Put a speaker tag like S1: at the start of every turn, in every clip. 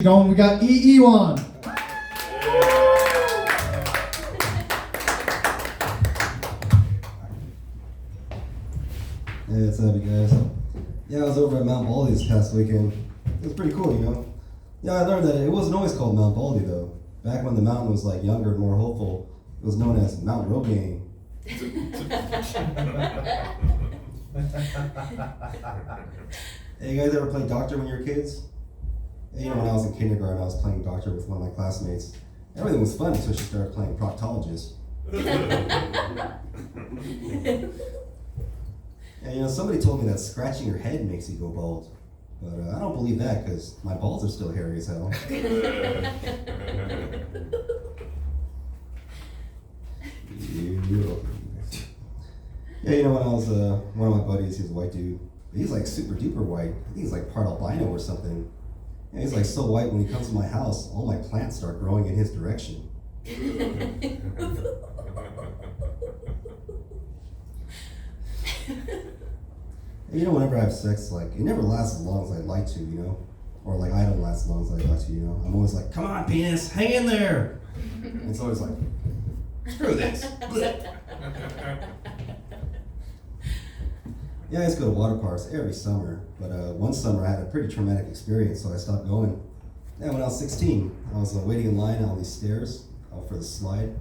S1: Going, we got Ewan.
S2: Hey, what's up, you guys? Yeah, I was over at Mount Baldy this past weekend. It was pretty cool, you know? Yeah, I learned that it wasn't always called Mount Baldy, though. Back when the mountain was, like, younger and more hopeful, it was known as Mount Rogaine. Hey, you guys ever play doctor when you were kids? Hey, you know, when I was in kindergarten, I was playing doctor with one of my classmates. Everything was fun until she started playing proctologist. And you know, somebody told me that scratching your head makes you go bald. But I don't believe that because my balls are still hairy as hell. Yeah, you know, when I was, one of my buddies, he's a white dude. He's like super duper white. I think he's like part albino or something. And he's like so white when he comes to my house, all my plants start growing in his direction. And you know, whenever I have sex, like, it never lasts as long as I'd like to, you know? Or like, I don't last as long as I'd like to, you know? I'm always like, come on, penis, hang in there! And it's always like, screw this. Yeah, I used to go to water parks every summer, but one summer I had a pretty traumatic experience, so I stopped going. Yeah, when I was 16, I was waiting in line on these stairs for the slide,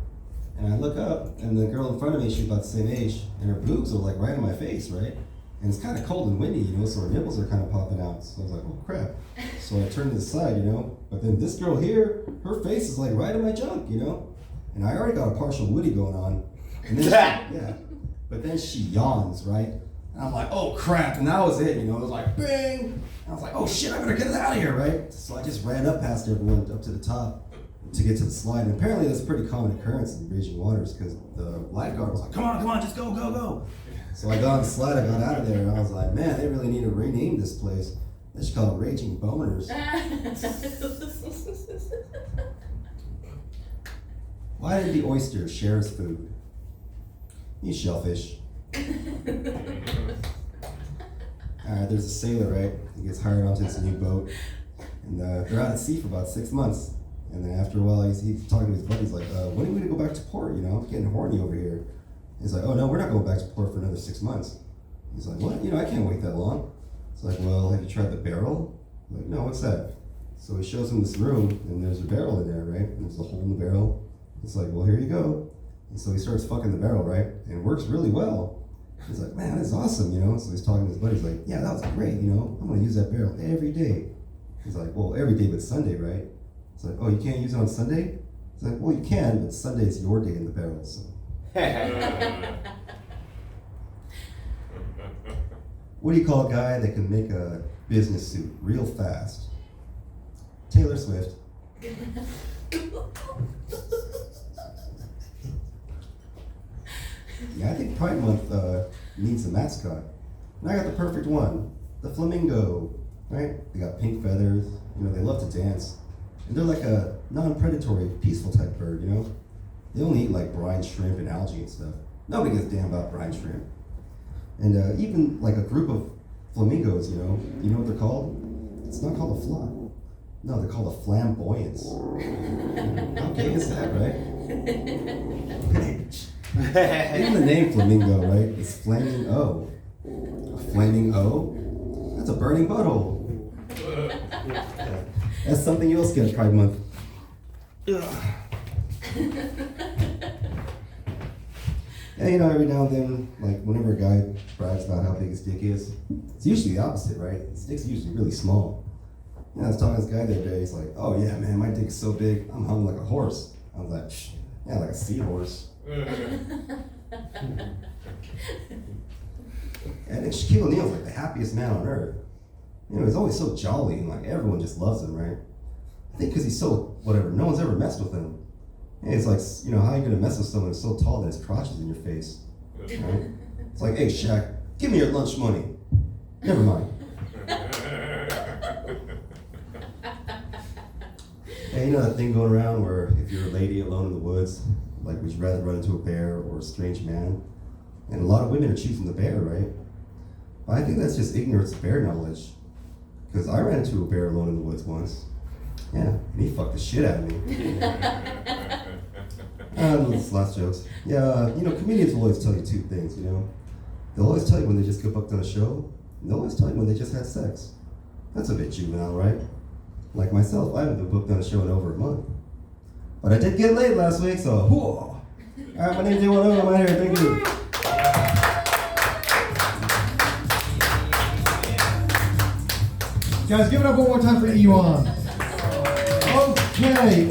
S2: and I look up, and the girl in front of me, she's about the same age, and her boobs are like right in my face, right? And it's kind of cold and windy, you know, so her nipples are kind of popping out. So I was like, oh crap. So I turned to the side, you know, but then this girl here, her face is like right in my junk, you know? And I already got a partial woody going on. And then yeah, but then she yawns, right? And I'm like, oh crap, and that was it, you know, it was like, bang! And I was like, oh shit, I better get out of here, right? So I just ran up past everyone up to the top to get to the slide. And apparently that's a pretty common occurrence in raging waters because the lifeguard was like, come on, just go, go, go. So I got on the slide, I got out of there, and I was like, man, they really need to rename this place. They should call it Raging Boners. Why did the oyster share his food? He's shellfish. Alright, there's a sailor, right? He gets hired onto this new boat, and they're out at sea for about 6 months. And then after a while, he's talking to his buddies like, when are we gonna go back to port? You know, I'm getting horny over here. He's like, oh no, we're not going back to port for another 6 months. He's like, what? You know, I can't wait that long. It's like, well, have you tried the barrel? I'm like, no, what's that? So he shows him this room, and there's a barrel in there, right? And there's a hole in the barrel. It's like, well, here you go. And so he starts fucking the barrel, right? And it works really well. He's like, man, that's awesome, you know? So he's talking to his buddy. He's like, yeah, that was great, you know? I'm gonna use that barrel every day. He's like, well, every day but Sunday, right? It's like, oh, you can't use it on Sunday? It's like, well, you can, but Sunday's your day in the barrel, so. What do you call a guy that can make a business suit real fast? Taylor Swift. Yeah, I think Pride Month needs a mascot. And I got the perfect one. The flamingo, right? They got pink feathers, you know, they love to dance. And they're like a non-predatory, peaceful type bird, you know? They only eat like brine shrimp and algae and stuff. Nobody gives a damn about brine shrimp. And even like a group of flamingos, you know what they're called? It's not called a flock. No, they're called a flamboyance. How gay is that, right? Even the name flamingo, right? It's flaming O. A flaming O? That's a burning butthole. That's something you else get at Pride Month. Yeah, you know, every now and then, like, whenever a guy brags about how big his dick is, it's usually the opposite, right? His dick's usually really small. You know, I was talking to this guy the other day, he's like, oh yeah, man, my dick's so big, I'm hung like a horse. I was like, shh, yeah, like a seahorse. I think Shaquille O'Neal's like the happiest man on earth. You know, he's always so jolly, and like, everyone just loves him, right? I think because he's so, whatever, no one's ever messed with him. And it's like, you know, how are you gonna mess with someone who's so tall that his crotch is in your face? Right? It's like, hey Shaq, give me your lunch money. Never mind. Hey, you know that thing going around where if you're a lady alone in the woods, like would you rather run into a bear or a strange man? And a lot of women are choosing the bear, right? But I think that's just ignorance of bear knowledge. Because I ran into a bear alone in the woods once. Yeah, and he fucked the shit out of me. Those last jokes. Yeah, comedians will always tell you two things, They'll always tell you when they just get booked on a show, and they'll always tell you when they just had sex. That's a bit juvenile, right? Like myself, I haven't been booked on a show in over a month. But I did get laid last week, so whoa. Alright, my name's J1O, I'm out here, thank you.
S1: Guys, give it up one more time for Ewan. Okay,